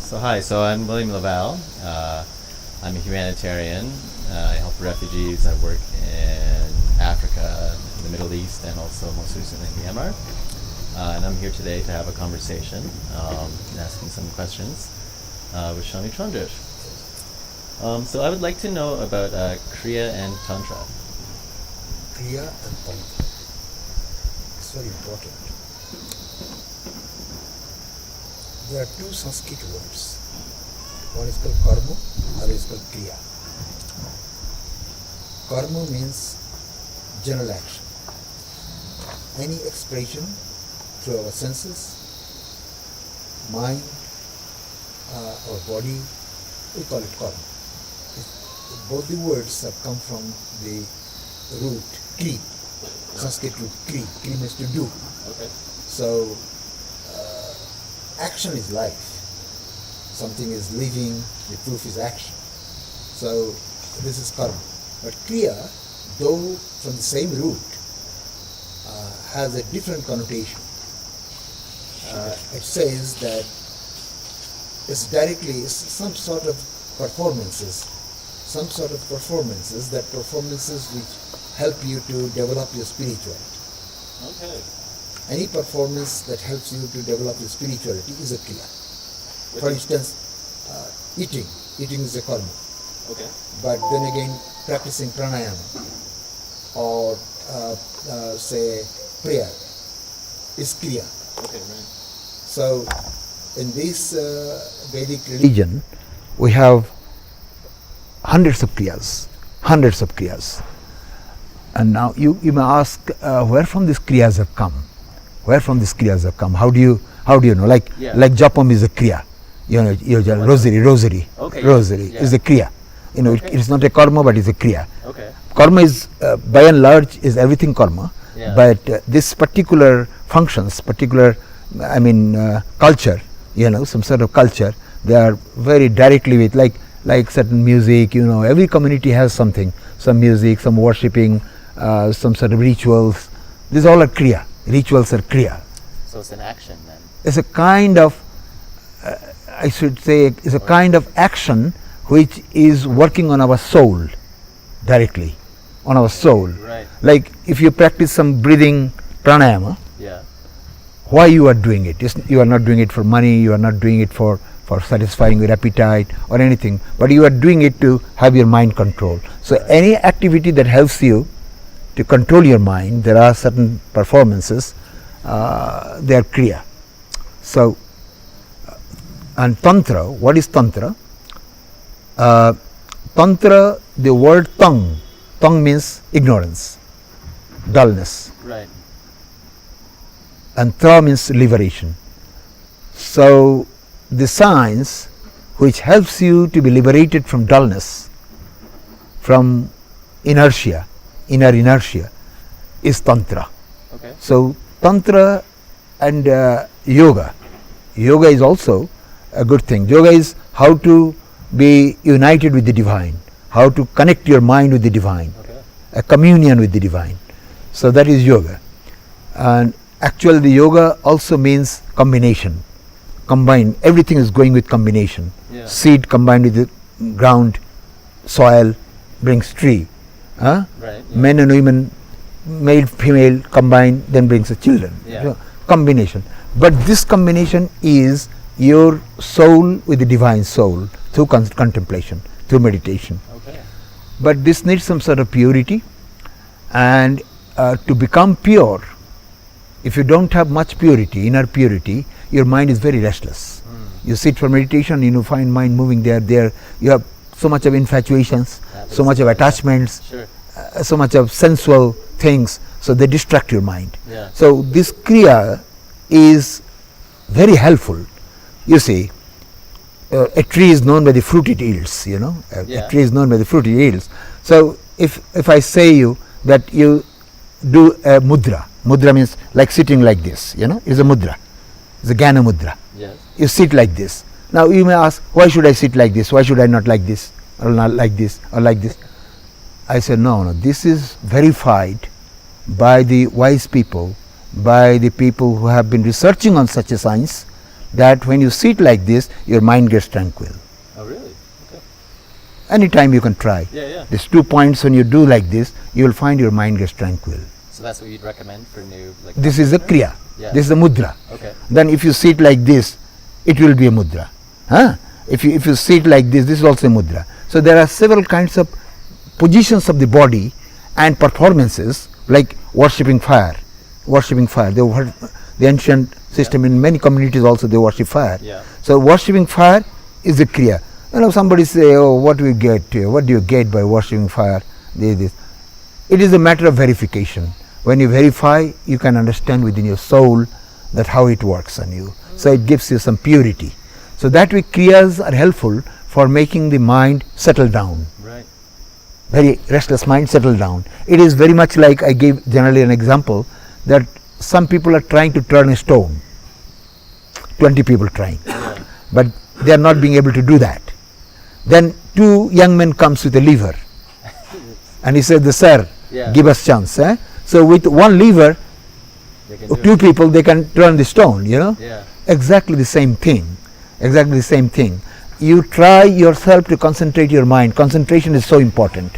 So I'm William Laval. I'm a humanitarian. I help refugees. I work in Africa, in the Middle East, and also most recently in Myanmar. And I'm here today to have a conversation and asking some questions with Swami Chandresh. So I would like to know about Kriya and Tantra. Kriya and Tantra. It's very important. There are two Sanskrit words. One is called karma, other is called kriya. Karma means general action. Any expression through our senses, mind, our body, we call it karma. Both the words have come from the root kri, Sanskrit root kri. Kri means to do. Okay. So, action is life. Something is living, the proof is action. So, this is karma. But kriya, though from the same root, has a different connotation. It says that it's some sort of performances which help you to develop your spirituality. Okay. Any performance that helps you to develop your spirituality is a kriya. For instance, eating is a karma. Okay. But then again, practicing pranayama or say prayer is kriya. Okay, right. So, in this Vedic religion, we have hundreds of kriyas. And now you may ask, where from these kriyas have come? How do you know? Like japam is a kriya. Rosary Okay, is a kriya. Okay. It's not a karma, but it's a kriya. Okay. Karma is, by and large, is everything karma. Yeah. But this particular functions, culture, some sort of culture, they are very directly with, like certain music, every community has something, some music, some worshipping, some sort of rituals. These all are kriya. Rituals are kriya. So it's an action then. It's a kind of, kind of action which is working on our soul, directly, on our soul. Right. Like if you practice some breathing pranayama, Yeah. why you are doing it? You are not doing it for money, you are not doing it for satisfying your appetite or anything, but you are doing it to have your mind controlled. So any activity that helps you to control your mind, there are certain performances, they are kriya. So, and Tantra, what is Tantra? Tantra, the word tongue means ignorance, dullness. Right. And Tra means liberation. So, the science which helps you to be liberated from dullness, from inertia, inner inertia, is Tantra. Okay. So, Tantra and yoga is also a good thing. Yoga is how to be united with the divine, how to connect your mind with the divine, a communion with the divine. So that is yoga. And actually the yoga also means combination. Combine, everything is going with combination. Yeah. Seed combined with the ground, soil brings tree. Right. Yeah. Men and women, male, female combine, then brings the children. Yeah. So, combination. But this combination is your soul with the divine soul through contemplation, through meditation. Okay. But this needs some sort of purity, and to become pure, if you don't have much purity, inner purity, your mind is very restless. You sit for meditation, you find mind moving there. You have so much of infatuations, so much of attachments, Sure. so much of sensual things, so they distract your mind. Yeah. So this kriya is very helpful. You see, a tree is known by the fruit it yields, a tree is known by the fruit it yields. So if I say you that you do a mudra means like sitting like this, is a mudra, it's a Jnana mudra. Yes. You sit like this. Now you may ask, why should I sit like this? Why should I not like this, or not like this, or like this? I said, no, this is verified by the wise people, by the people who have been researching on such a science, that when you sit like this, your mind gets tranquil. Oh, really? Okay. Anytime you can try. Yeah. These 2 points, when you do like this, you will find your mind gets tranquil. So that's what you'd recommend for new, like. This is a kriya. Yeah. This is a mudra. Okay. Then if you sit like this, it will be a mudra. If you sit like this is also a mudra. So there are several kinds of positions of the body and performances, like worshipping fire. The ancient system in many communities also they worship fire. Yeah. So worshipping fire is a kriya. Somebody say, oh, what do you get? What do you get by worshipping fire? This. It is a matter of verification. When you verify, you can understand within your soul that how it works on you. So it gives you some purity. So that way kriyas are helpful for making the mind settle down. Right. Very restless mind settle down. It is very much like I gave generally an example that some people are trying to turn a stone. 20 people trying. Yeah. But they are not being able to do that. Then 2 young men comes with a lever. And he says, sir, give us chance. So with one lever, 2 people, they can turn the stone, Yeah. Exactly the same thing. You try yourself to concentrate your mind. Concentration is so important.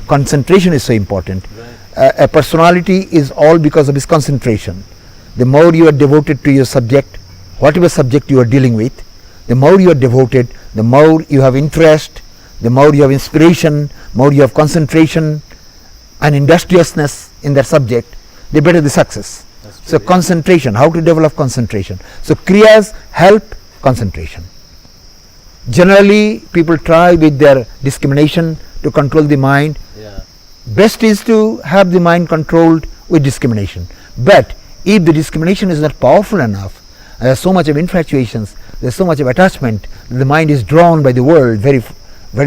Right. A personality is all because of his concentration. The more you are devoted to your subject, whatever subject you are dealing with, the more you are devoted, the more you have interest, the more you have inspiration, more you have concentration and industriousness in that subject, the better the success. So concentration, how to develop concentration. So kriyas help concentration. Generally people try with their discrimination to control the mind. Yeah. Best is to have the mind controlled with discrimination. But if the discrimination is not powerful enough, there is so much of infatuations, there is so much of attachment, the mind is drawn by the world very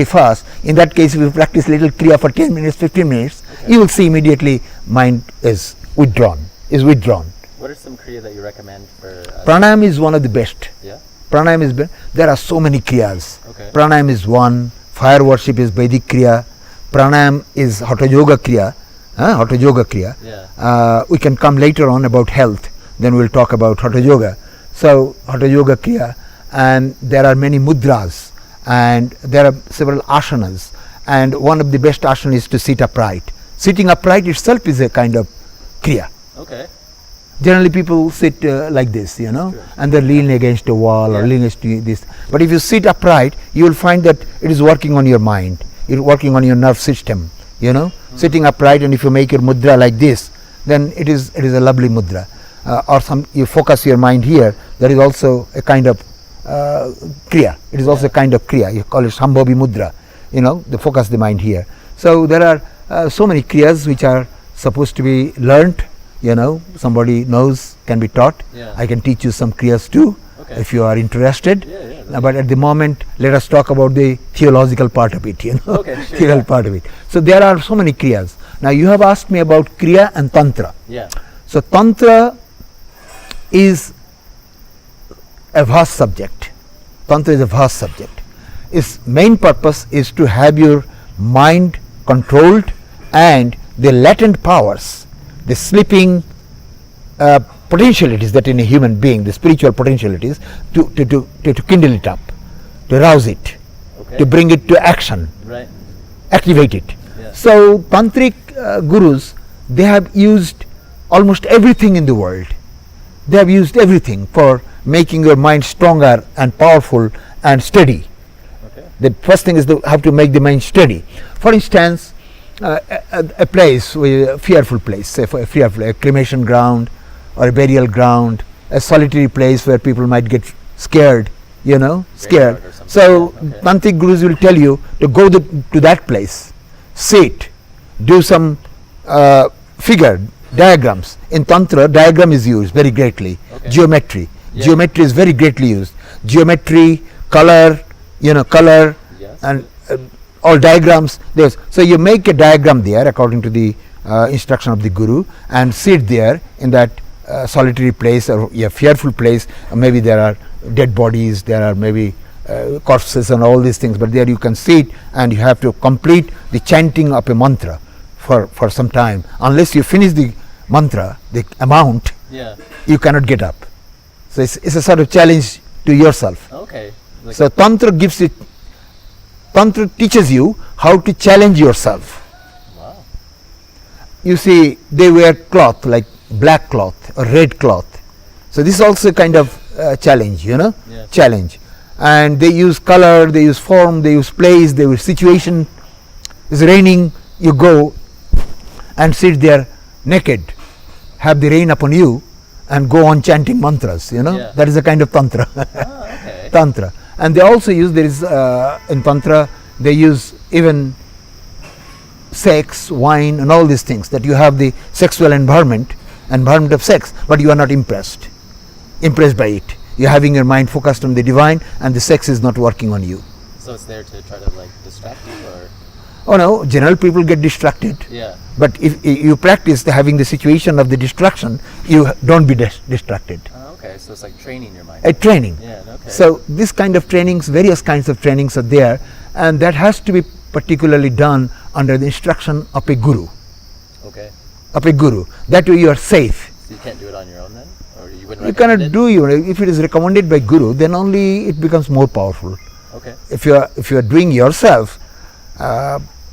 fast. In that case, if you practice little kriya for 10 minutes, 15 minutes, you will see immediately mind is withdrawn. What are some kriya that you recommend for Pranayam is one of the best. Yeah. Pranayam is best. There are so many kriyas. Okay. Pranayam is one. Fire worship is Vedic kriya. Pranayam is Hatha Yoga kriya. Yeah. We can come later on about health. Then we will talk about Hatha Yoga. So Hatha Yoga kriya, and there are many mudras, and there are several asanas, and one of the best asanas is to sit upright. Sitting upright itself is a kind of kriya. Okay. Generally people sit like this, and they're leaning against a wall or leaning against this. But if you sit upright, you will find that it is working on your mind. You're working on your nerve system, Sitting upright, and if you make your mudra like this, then it is a lovely mudra. You focus your mind here, there is also a kind of kriya. It is also a kind of kriya. You call it Sambhavi mudra, they focus the mind here. So there are so many kriyas which are supposed to be learnt. Somebody knows, can be taught. Yeah. I can teach you some kriyas too, if you are interested. Yeah, but at the moment, let us talk about the theological part of it. Okay, sure, theological part of it. So there are so many kriyas. Now you have asked me about kriya and tantra. Yeah. So tantra is a vast subject. Its main purpose is to have your mind controlled and the latent powers, the sleeping potentialities that in a human being, the spiritual potentialities, to kindle it up, to rouse it, to bring it to action, activate it. Yeah. So tantric gurus, they have used almost everything in the world. They have used everything for making your mind stronger and powerful and steady. The first thing is to have to make the mind steady. For instance, a place, a fearful place, say for a cremation ground or a burial ground, a solitary place where people might get scared, scared. So tantric gurus will tell you to go to that place, sit, do some figure, diagrams. In Tantra, diagram is used very greatly. Geometry. Yeah. Geometry is very greatly used. Geometry, color, and all diagrams. So you make a diagram there according to the instruction of the guru, and sit there in that solitary place or a fearful place. Maybe there are dead bodies, there are maybe corpses and all these things, but there you can sit and you have to complete the chanting of a mantra for some time. Unless you finish the mantra, the amount, you cannot get up. So it's a sort of challenge to yourself. Okay. Like So Tantra teaches you how to challenge yourself. wow. You see, they wear cloth like black cloth or red cloth. So this is also kind of challenge, Yeah. challenge. And they use color, they use form, they use place, they use situation. It's raining, you go and sit there naked, have the rain upon you, and go on chanting mantras. Yeah. That is a kind of tantra. Ah, okay. Tantra. And they also use, there is in tantra, they use even sex, wine, and all these things, that you have the sexual environment of sex, but you are not impressed by it. You're having your mind focused on the divine, and the sex is not working on you. So it's there to try to like distract you, or Oh no, general people get distracted. yeah. But if you practice having the situation of the distraction, you don't be distracted. Oh, okay. So it's like training your mind. A training. Yeah. Okay. So this kind of trainings, various kinds of trainings are there, and that has to be particularly done under the instruction of a guru. okay. That way you are safe. So you can't do it on your own then, or you wouldn't. You recommend cannot it? do if it is recommended by guru, then only it becomes more powerful. Okay. If you are doing yourself,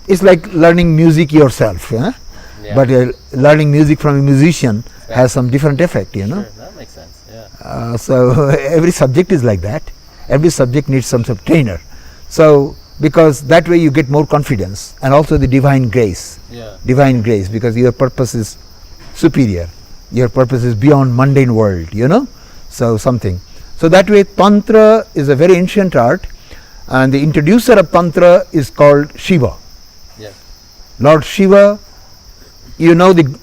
it's like learning music yourself. Yeah. But learning music from a musician has some different effect. Sure, that makes sense. Yeah. So every subject is like that. Every subject needs some sort of trainer. So because that way you get more confidence, and also the divine grace. Yeah. Divine grace, because your purpose is superior. Your purpose is beyond mundane world. So something. So that way Tantra is a very ancient art, and the introducer of Tantra is called Shiva. Yes. Lord Shiva, the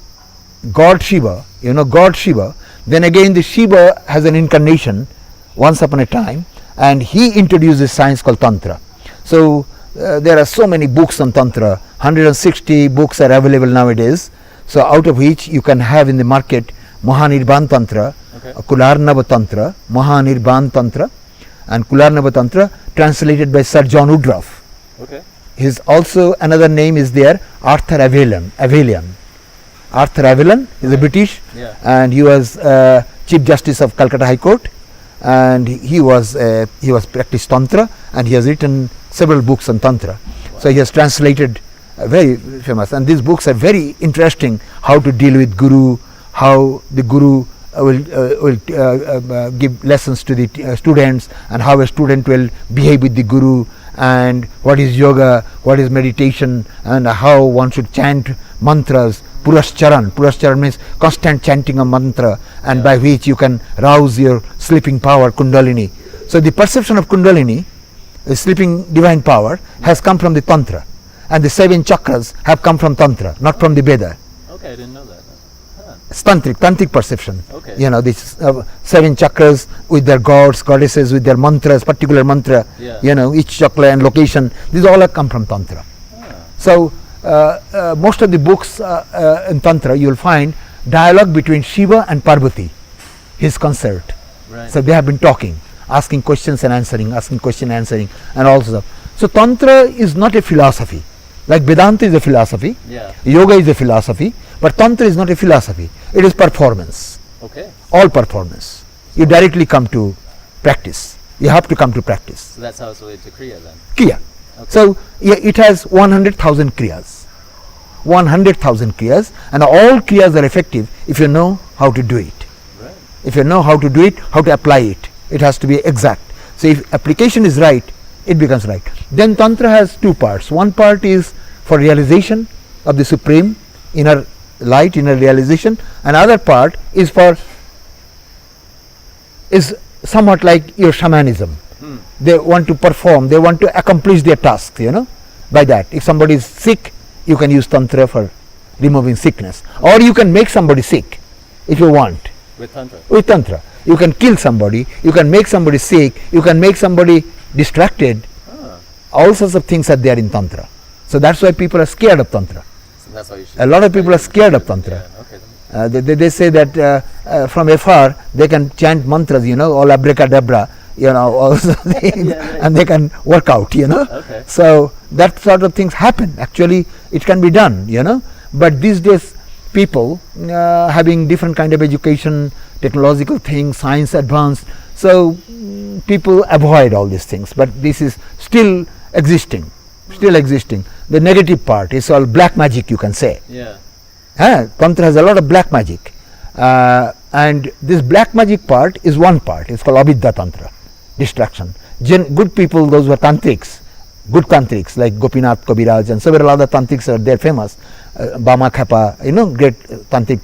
God Shiva, God Shiva. Then again the Shiva has an incarnation once upon a time, and he introduces science called Tantra. So there are so many books on Tantra, 160 books are available nowadays. So out of which you can have in the market Mahanirban Tantra, Okay. Kularnava Tantra, Mahanirban Tantra, and Kularnava Tantra translated by Sir John Woodruff. Okay. His also another name is there, Arthur Avelian. Arthur Avelian is a British, Yeah. and he was Chief Justice of Calcutta High Court, and he was practiced Tantra, and he has written several books on Tantra. Wow. So he has translated very famous, and these books are very interesting. How to deal with Guru, how the Guru will give lessons to the students, and how a student will behave with the Guru, and what is yoga, what is meditation, and how one should chant mantras. Purascharan means constant chanting of mantra, and by which you can rouse your sleeping power, Kundalini. So the perception of Kundalini, the sleeping divine power, has come from the Tantra, and the 7 chakras have come from Tantra, not from the Veda. Okay, I didn't know that. Huh. It's tantric perception. Okay. These 7 chakras with their gods, goddesses, with their mantras, particular mantra. Yeah. Each chakra and location. These all have come from Tantra. Ah. So most of the books in Tantra, you will find dialogue between Shiva and Parvati, his consort. Right. So they have been talking, asking questions and answering, and all stuff. So Tantra is not a philosophy. Like Vedanta is a philosophy, Yeah. yoga is a philosophy, but Tantra is not a philosophy. It is performance. Okay. All performance. You directly come to practice. You have to come to practice. So that's how it's related to Kriya then. Kriya. Okay. So it has 100,000 kriyas. 100,000 kriyas, and all kriyas are effective if you know how to do it. Right. If you know how to do it, how to apply it, it has to be exact. So if application is right, it becomes right. Then Tantra has 2 parts. One part is for realization of the supreme inner light, inner realization. Another part is somewhat like your shamanism. They want to perform, they want to accomplish their task, by that. If somebody is sick, you can use Tantra for removing sickness. Or you can make somebody sick if you want. With Tantra. With Tantra. You can kill somebody, you can make somebody sick, you can make somebody distracted. Ah. All sorts of things are there in Tantra. So that's why people are scared of Tantra. So that's why you should. A lot of people are scared of Tantra. Yeah. Okay. They say that from afar they can chant mantras, all abracadabra, all sorts of things, Yeah. and they can work out, Okay. So that sort of things happen. Actually, it can be done, But these days, people having different kind of education, technological things, science advanced, So people avoid all these things, but this is still existing. The negative part is all black magic, you can say. Yeah. Tantra has a lot of black magic, and this black magic part is one part. It's called Abhidya Tantra, distraction. Good people, those who are tantrics, good tantrics like Gopinath Kabiraj and several other tantrics are there famous, Bama Khapa, great tantric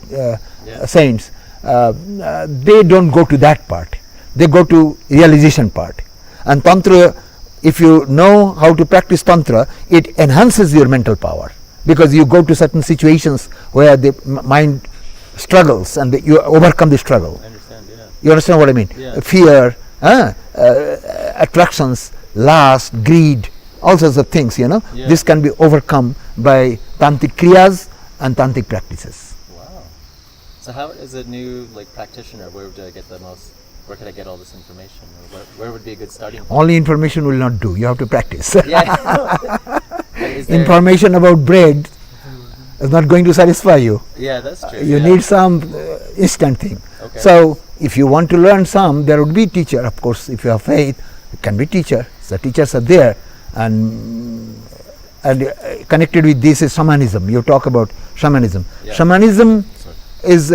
saints. They don't go to that part. They go to realization part. And Tantra, if you know how to practice Tantra, it enhances your mental power, because you go to certain situations where the mind struggles and you overcome the struggle. I understand, yeah. You understand what I mean? Yeah. Fear, attractions, lust, greed, all sorts of things, Yeah. This can be overcome by tantric kriyas and tantric practices. Wow. So how, as a new practitioner, where could I get all this information? Or where would be a good starting point? Only information will not do. You have to practice. Yeah. Information about bread is not going to satisfy you. Yeah, that's true. You need some instant thing. Okay. So if you want to learn some, there would be teacher. Of course, if you have faith, it can be teacher. The teachers are there, and connected with this is shamanism. You talk about shamanism. Yeah. Shamanism is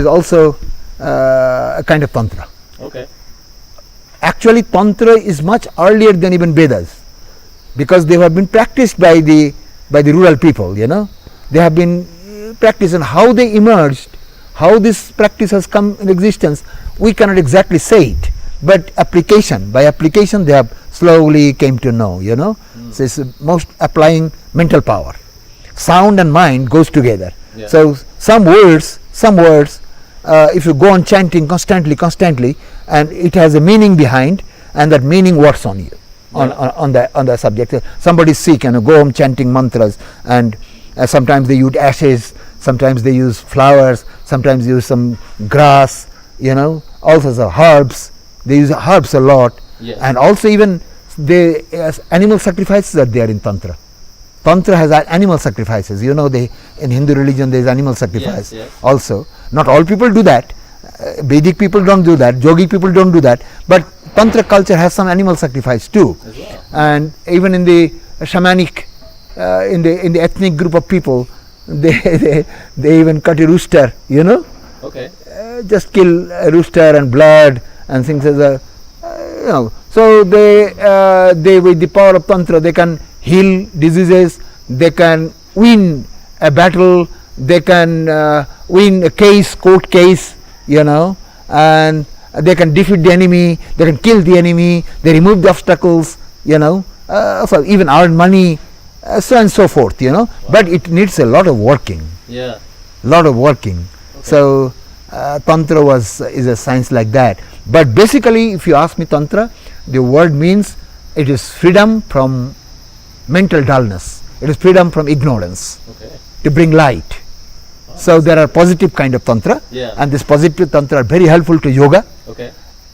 also a kind of tantra. Okay. Actually, tantra is much earlier than even Vedas, because they have been practiced by the rural people. They have been practiced, and how they emerged, how this practice has come in existence, we cannot exactly say it. But by application, they have slowly came to know. So it's most applying mental power. Sound and mind goes together. Yeah. So some words, if you go on chanting constantly, and it has a meaning behind, and that meaning works on you, on the subject. Somebody is sick and go home chanting mantras, and sometimes they use ashes, sometimes they use flowers, sometimes use some grass, all sorts of herbs. They use herbs a lot. Yes. And also even the animal sacrifices are there in Tantra. Tantra has animal sacrifices. In Hindu religion there is animal sacrifice. Yes. Also. Not all people do that. Vedic people don't do that. Yogic people don't do that. But Tantra culture has some animal sacrifice too. As well. And even in the shamanic, in the ethnic group of people, they even cut a rooster. Okay. Just kill a rooster and blood and things as a, So they with the power of Tantra, they can heal diseases, they can win a battle, they can win a court case, and they can defeat the enemy, they can kill the enemy, they remove the obstacles, so even earn money, so and so forth, Wow. But it needs a lot of working. Yeah. Okay. So Tantra is a science like that. But basically, if you ask me, Tantra, the word means it is freedom from mental dullness. It is freedom from ignorance. Okay. To bring light. Wow. So there are positive kind of Tantra. Yeah. And this positive Tantra are very helpful to yoga. Okay.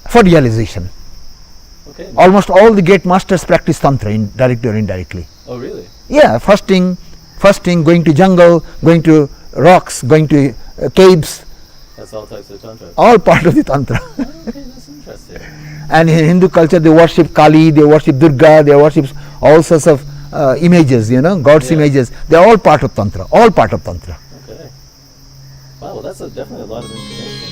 For realization. Okay. Almost all the great masters practice Tantra, directly or indirectly. Oh, really? Yeah, fasting, going to jungle, going to rocks, going to caves. That's all types of Tantra. All part of the Tantra. Okay, that's interesting. And in Hindu culture, they worship Kali, they worship Durga, they worship all sorts of images, God's images. They are all part of Tantra. All part of Tantra. Okay. Wow, well, that's definitely a lot of information.